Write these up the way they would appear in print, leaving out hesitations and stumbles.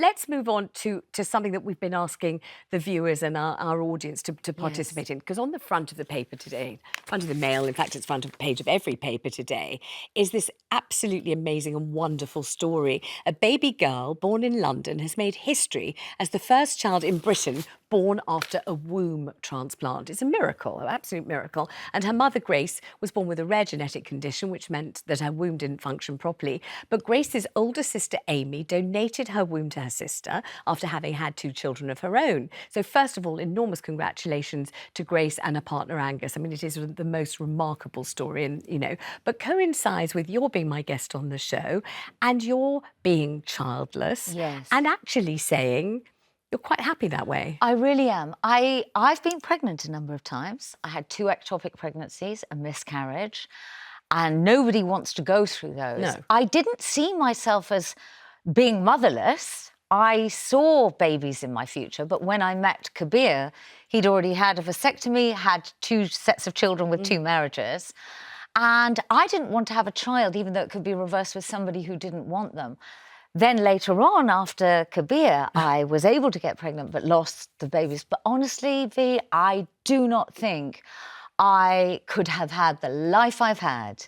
let's move on to something that we've been asking the viewers and our audience to participate in. Because on the front of the paper today, front of the Mail, in fact, it's front of the page of every paper today, is this absolutely amazing and wonderful story. A baby girl born in London has made history as the first child in Britain born after a womb transplant. It's a miracle, an absolute miracle. And her mother, Grace, was born with a rare genetic condition, which meant that her womb didn't function properly. But Grace's older sister, Amy, donated her womb to her sister after having had 2 children of her own. So first of all, enormous congratulations to Grace and her partner, Angus. I mean, it is the most remarkable story, and but coincides with your being my guest on the show and your being childless. Yes. And actually saying you're quite happy that way. I really am. I've been pregnant a number of times. I had 2 ectopic pregnancies, a miscarriage, and nobody wants to go through those. No. I didn't see myself as being motherless. I saw babies in my future, but when I met Kabir, he'd already had a vasectomy, had 2 sets of children with 2 marriages, and I didn't want to have a child, even though it could be reversed with somebody who didn't want them. Then later on, after Kabir, I was able to get pregnant but lost the babies. But honestly, Vi, I do not think I could have had the life I've had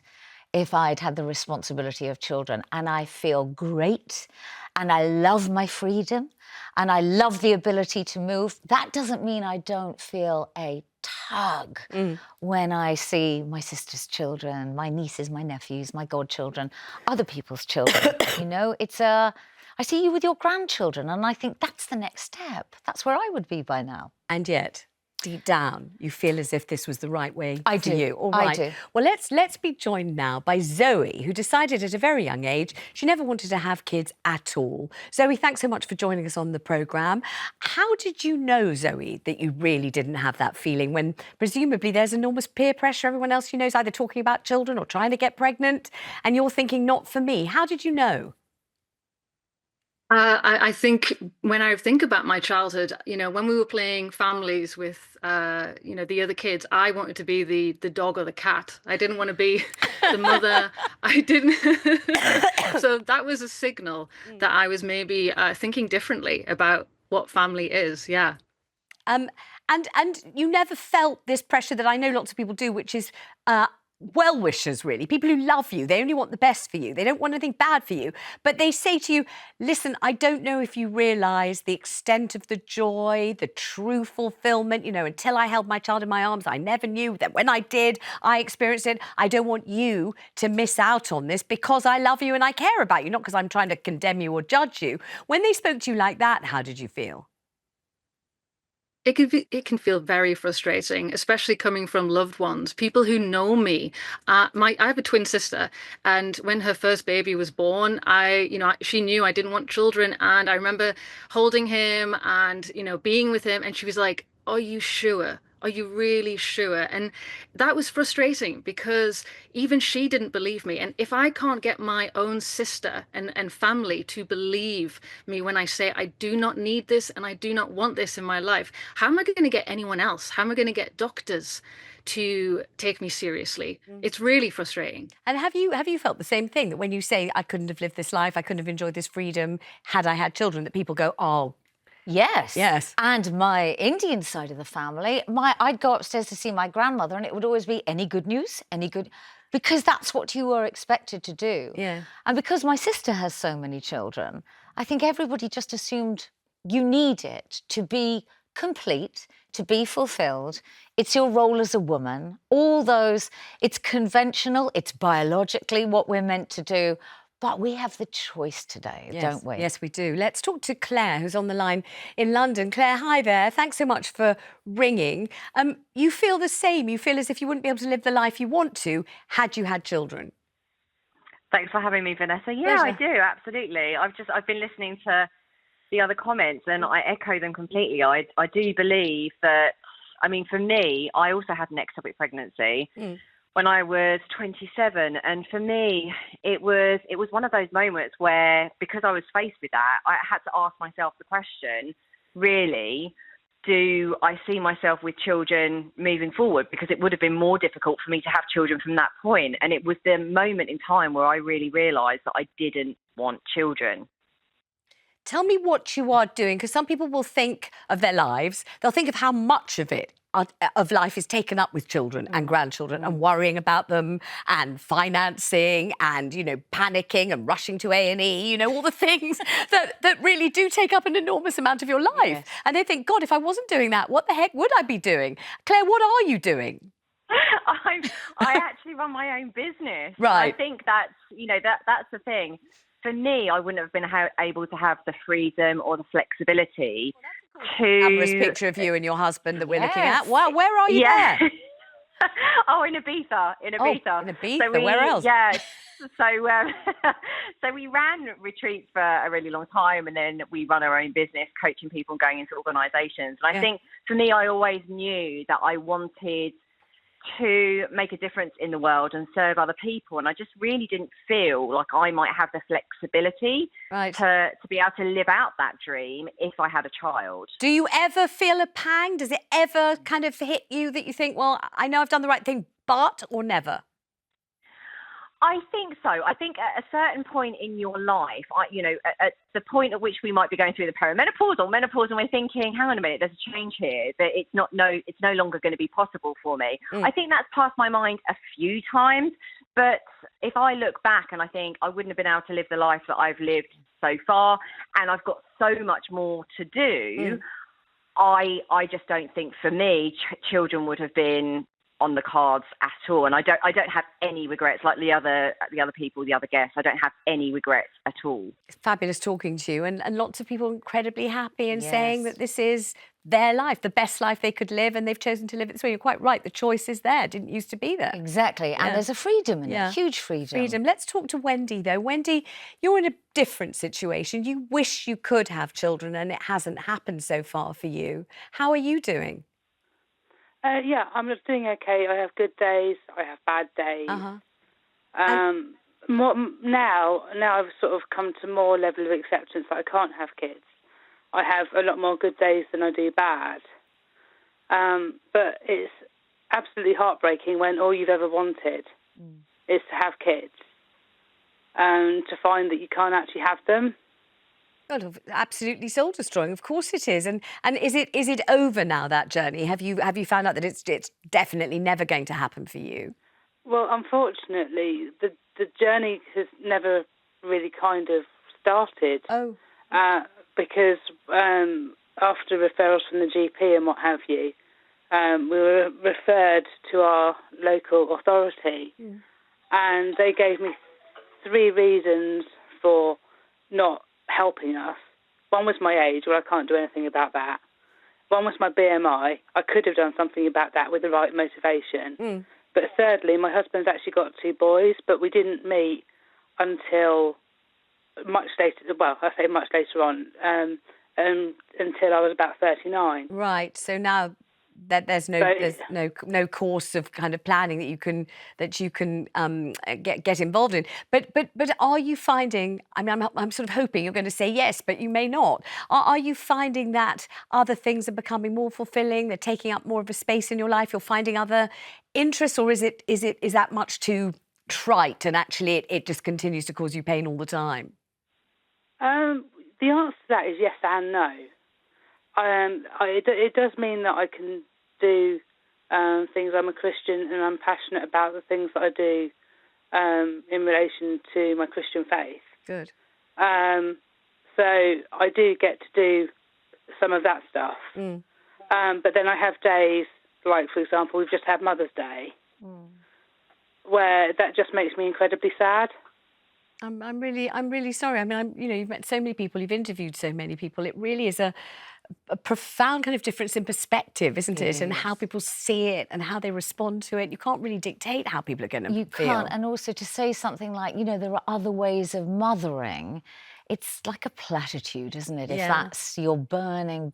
if I'd had the responsibility of children. And I feel great, and I love my freedom, and I love the ability to move. That doesn't mean I don't feel a tug when I see my sister's children, my nieces, my nephews, my godchildren, other people's children. I see you with your grandchildren, and I think that's the next step. That's where I would be by now. And yet, deep down, you feel as if this was the right way for you. All I right. do. Well, let's be joined now by Zoe, who decided at a very young age she never wanted to have kids at all. Zoe, thanks so much for joining us on the programme. How did you know, Zoe, that you really didn't have that feeling when presumably there's enormous peer pressure? Everyone else you know is either talking about children or trying to get pregnant, and you're thinking, not for me. How did you know? I think when I think about my childhood, when we were playing families with, the other kids, I wanted to be the dog or the cat. I didn't want to be the mother. I didn't. So that was a signal that I was maybe thinking differently about what family is. Yeah. And you never felt this pressure that I know lots of people do, which is well-wishers, really, people who love you. They only want the best for you. They don't want anything bad for you. But they say to you, listen, I don't know if you realise the extent of the joy, the true fulfilment. Until I held my child in my arms, I never knew that when I did, I experienced it. I don't want you to miss out on this because I love you and I care about you, not because I'm trying to condemn you or judge you. When they spoke to you like that, how did you feel? It can feel very frustrating, especially coming from loved ones, people who know me. I have a twin sister, and when her first baby was born, she knew I didn't want children, and I remember holding him and being with him, and she was like, "Are you sure? Are you really sure?" And that was frustrating because even she didn't believe me. And if I can't get my own sister and family to believe me when I say I do not need this and I do not want this in my life, how am I going to get anyone else? How am I going to get doctors to take me seriously? It's really frustrating. And have you felt the same thing, that when you say I couldn't have lived this life, I couldn't have enjoyed this freedom had I had children, that people go, oh, yes. yes. And my Indian side of the family, I'd go upstairs to see my grandmother, and it would always be any good news, because that's what you were expected to do. Yeah. And because my sister has so many children, I think everybody just assumed you need it to be complete, to be fulfilled. It's your role as a woman. All those, it's conventional, it's biologically what we're meant to do. But we have the choice today, don't we? Yes, we do. Let's talk to Claire, who's on the line in London. Claire, hi there. Thanks so much for ringing. You feel the same. You feel as if you wouldn't be able to live the life you want to had you had children. Thanks for having me, Vanessa. Yeah, Pleasure. I do, absolutely. I've been listening to the other comments and I echo them completely. I do believe that, for me, I also had an ectopic pregnancy. When I was 27, and for me, it was one of those moments where, because I was faced with that, I had to ask myself the question, really, do I see myself with children moving forward? Because it would have been more difficult for me to have children from that point. And it was the moment in time where I really realised that I didn't want children. Tell me what you are doing, because some people will think of their lives, they'll think of how much of it of life is taken up with children and grandchildren and worrying about them and financing and, panicking and rushing to A&E, all the things that really do take up an enormous amount of your life. Yes. And they think, God, if I wasn't doing that, what the heck would I be doing? Claire, what are you doing? I actually run my own business. Right. I think that's the thing. For me, I wouldn't have been able to have the freedom or the flexibility to... Glamorous picture of you and your husband that we're looking at. Yes. Wow, where are you there? Oh, in Ibiza. In Ibiza. In Ibiza. Where else? Yeah. So we ran retreats for a really long time, and then we run our own business, coaching people and going into organisations. And I think for me, I always knew that I wanted to make a difference in the world and serve other people, and I just really didn't feel like I might have the flexibility to be able to live out that dream if I had a child. Do you ever feel a pang? Does it ever kind of hit you that you think, well, I know I've done the right thing, but, or never? I think so. I think at a certain point in your life, at the point at which we might be going through the perimenopause or menopause, and we're thinking, hang on a minute, there's a change here, that it's no longer going to be possible for me. I think that's passed my mind a few times, but if I look back and I think I wouldn't have been able to live the life that I've lived so far, and I've got so much more to do, I just don't think for me children would have been on the cards at all, and I don't have any regrets like the other people, the other guests. I don't have any regrets at all. It's fabulous talking to you, and lots of people incredibly happy and saying that this is their life, the best life they could live, and they've chosen to live it this way. You're quite right. The choice is there. Didn't used to be there. Exactly, and there's a freedom in it, huge freedom. Let's talk to Wendy though. Wendy, you're in a different situation. You wish you could have children, and it hasn't happened so far for you. How are you doing? I'm doing okay. I have good days. I have bad days. Now I've sort of come to more level of acceptance that I can't have kids. I have a lot more good days than I do bad. But it's absolutely heartbreaking when all you've ever wanted is to have kids, to find that you can't actually have them. God, absolutely soul destroying. Of course it is. And is it over now, that journey? Have you found out that it's definitely never going to happen for you? Well, unfortunately, the journey has never really kind of started. Oh. Because after referrals from the GP and what have you, we were referred to our local authority, and they gave me 3 reasons for not helping us. One was my age. Well, I can't do anything about that. One was my BMI. I could have done something about that with the right motivation. But thirdly, my husband's actually got 2 boys, but we didn't meet until much later. Well, I say much later on, until I was about 39. Right. So now that there's no course of kind of planning that you can get involved in. But are you finding? I mean, I'm sort of hoping you're going to say yes, but you may not. Are you finding that other things are becoming more fulfilling? They're taking up more of a space in your life. You're finding other interests, or is that much too trite, and actually it just continues to cause you pain all the time? The answer to that is yes and no. It does mean that I can do things. I'm a Christian, and I'm passionate about the things that I do in relation to my Christian faith. Good. So I do get to do some of that stuff. But then I have days, like, for example, we've just had Mother's Day, where that just makes me incredibly sad. I'm really sorry. I mean, you've met so many people, you've interviewed so many people. It really is a profound kind of difference in perspective, isn't it? And how people see it and how they respond to it. You can't really dictate how people are going to feel. You can't. And also to say something like, there are other ways of mothering, it's like a platitude, isn't it? If that's your burning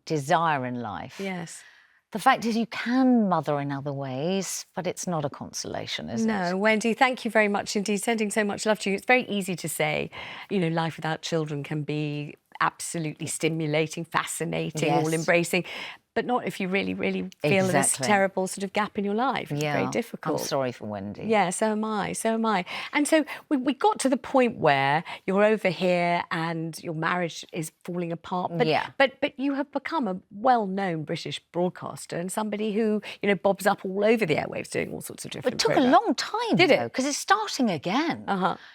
desire in life. Yes. The fact is you can mother in other ways, but it's not a consolation, is it? No, Wendy, thank you very much indeed. Sending so much love to you. It's very easy to say, life without children can be absolutely stimulating, fascinating, all-embracing. But not if you really, really feel this Exactly. terrible sort of gap in your life. It's very difficult. I'm sorry for Wendy. Yeah, so am I, so am I. And so we got to the point where you're over here and your marriage is falling apart. But, but you have become a well-known British broadcaster and somebody who, you know, bobs up all over the airwaves doing all sorts of different It took programmes. a long time, Did it? Because it's starting again.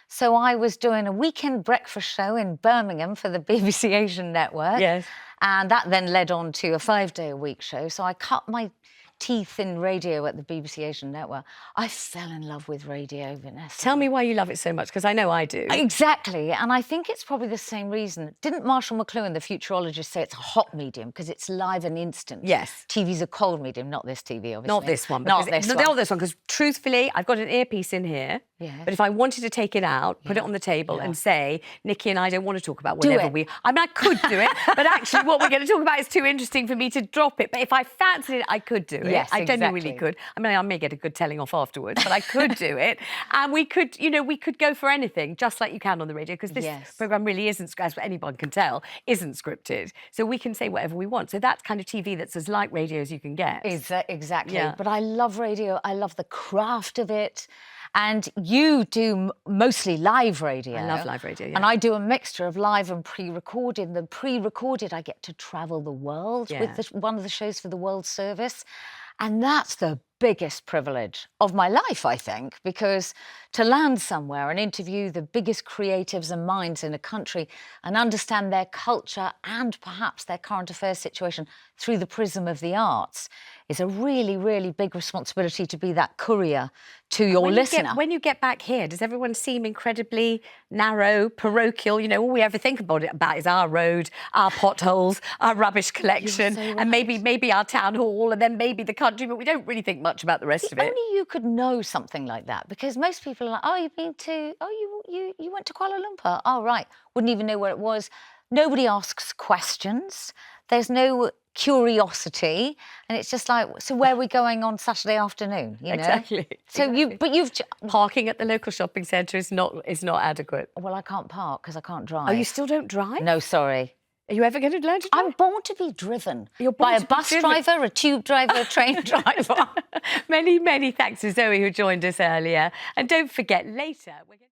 So I was doing a weekend breakfast show in Birmingham for the BBC Asian network. Yes. And that then led on to a 5-day-a-week show. So I cut my teeth in radio at the BBC Asian network. I fell in love with radio, Vanessa. Tell me why you love it so much, because I know I do. Exactly, and I think it's probably the same reason. Didn't Marshall McLuhan, the futurologist, say it's a hot medium because it's live and instant? Yes. TV's a cold medium, not this TV, obviously. Not this one. Not this one. Not this one, because truthfully, I've got an earpiece in here. Yes. But if I wanted to take it out, put it on the table and say, Nikki and I don't want to talk about whatever I mean, I could do it, but actually what we're going to talk about is too interesting for me to drop it. But if I fancied it, I could do it. Yes, I genuinely exactly. could. I mean, I may get a good telling off afterwards, but I could do it. And we could, you know, we could go for anything, just like you can on the radio, because this programme really isn't, as anyone can tell, isn't scripted. So we can say whatever we want. So that's kind of TV that's as like radio as you can get. Exactly. Yeah. But I love radio. I love the craft of it. And you do mostly live radio. I love live radio, yeah. And I do a mixture of live and pre-recorded. The pre-recorded, I get to travel the world with one of the shows for the World Service. And that's the biggest privilege of my life, I think, because to land somewhere and interview the biggest creatives and minds in a country and understand their culture and perhaps their current affairs situation through the prism of the arts is a really, really big responsibility to be that courier to your listener. When you get back here, does everyone seem incredibly narrow, parochial? You know, all we ever think about is our road, our potholes, our rubbish collection, You're so right. and maybe our town hall, and then maybe the country, but we don't really think much about the rest of it. Only you could know something like that, because most people are like, oh, you went to Kuala Lumpur. Oh, right. Wouldn't even know where it was. Nobody asks questions. There's no curiosity, and it's just like, so where are we going on Saturday afternoon? You know? Exactly. So you've Parking at the local shopping centre is not adequate. well, I can't park because I can't drive. Oh, you still don't drive? No, sorry. Are you ever going to learn to drive? I'm born to be driven. You're born by to a be bus driven. driver, a tube driver, a train driver. Many, many thanks to Zoe who joined us earlier. And don't forget, later we're going to